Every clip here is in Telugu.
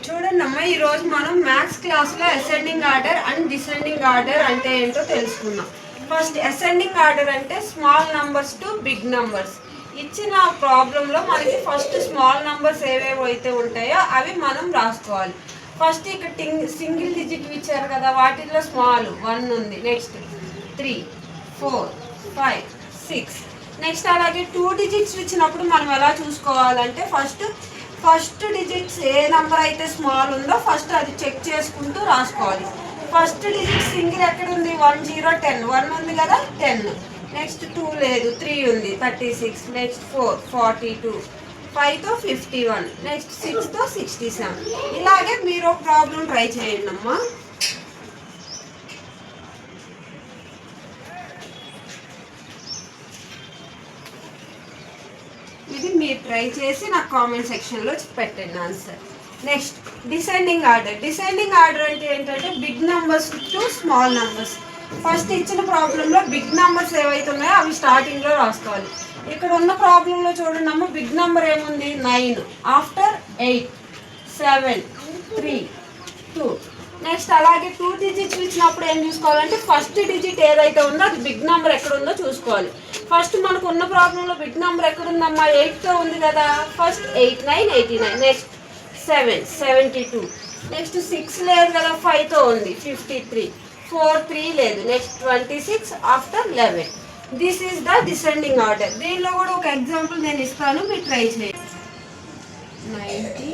చూడండి అమ్మా, ఈరోజు మనం మ్యాథ్స్ క్లాస్లో ascending order and descending order అంటే ఏంటో తెలుసుకుందాం. ఫస్ట్ అసెండింగ్ ఆర్డర్ అంటే small numbers to big numbers. ఇచ్చిన ప్రాబ్లంలో మనకి ఫస్ట్ స్మాల్ నంబర్స్ ఏవేవి అయితే ఉంటాయో అవి మనం రాసుకోవాలి. ఫస్ట్ ఇక్కడ సింగిల్ డిజిట్ ఇచ్చారు కదా, వాటిల్లో స్మాల్ 1 ఉంది, నెక్స్ట్ 3, 4, 5, 6, నెక్స్ట్ అలాగే 2 డిజిట్స్ ఇచ్చినప్పుడు మనం ఎలా చూసుకోవాలంటే ఫస్ట్ డిజిట్స్ ఏ నెంబర్ అయితే స్మాల్ ఉందో ఫస్ట్ అది చెక్ చేసుకుంటూ రాసుకోవాలి. ఫస్ట్ డిజిట్ సింగిల్ ఎక్కడ ఉంది? 1, 0, 10. 1 ఉంది కదా, 10. నెక్స్ట్ 2 లేదు, 3 ఉంది, 36. నెక్స్ట్ 4, 42. 5తో 51. నెక్స్ట్ 6తో 67. ఇలాగే మీరు ఒక ప్రాబ్లం ట్రై చేయండి అమ్మా. ఇది మీరు ట్రై చేసి నాకు కామెంట్ సెక్షన్లో పెట్టండి answer. Next descending order. Descending order అంటే ఏంటంటే big numbers to small numbers. First ఇచ్చిన ప్రాబ్లంలో బిగ్ నెంబర్స్ ఏవైతే ఉన్నాయో అవి స్టార్టింగ్లో రాసుకోవాలి. ఇక్కడ ఉన్న ప్రాబ్లంలో చూడండి అమ్మ, బిగ్ నెంబర్ ఏముంది? 9. ఆఫ్టర్ 8, 7, 3, 2. నెక్స్ట్ అలాగే 2 డిజిట్స్ ఇచ్చినప్పుడు ఏం చూసుకోవాలంటే ఫస్ట్ డిజిట్ ఏదైతే ఉందో అది బిగ్ నెంబర్ ఎక్కడ ఉందో చూసుకోవాలి. ఫస్ట్ మనకు ఉన్న ప్రాబ్లంలో బిగ్ నెంబర్ ఎక్కడుందమ్మా? 8తో ఉంది కదా. ఫస్ట్ 8, 9, 89. నెక్స్ట్ 7, 72. నెక్స్ట్ 6 లేదు కదా, 5తో ఉంది, 53. 4, 3 లేదు, next 26. After 11. This is the descending order. దీనిలో కూడా ఒక ఎగ్జాంపుల్ నేను ఇస్తాను, మీరు ట్రై చేయండి. 90,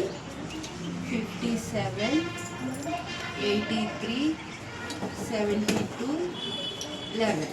57, 83, 72, 11.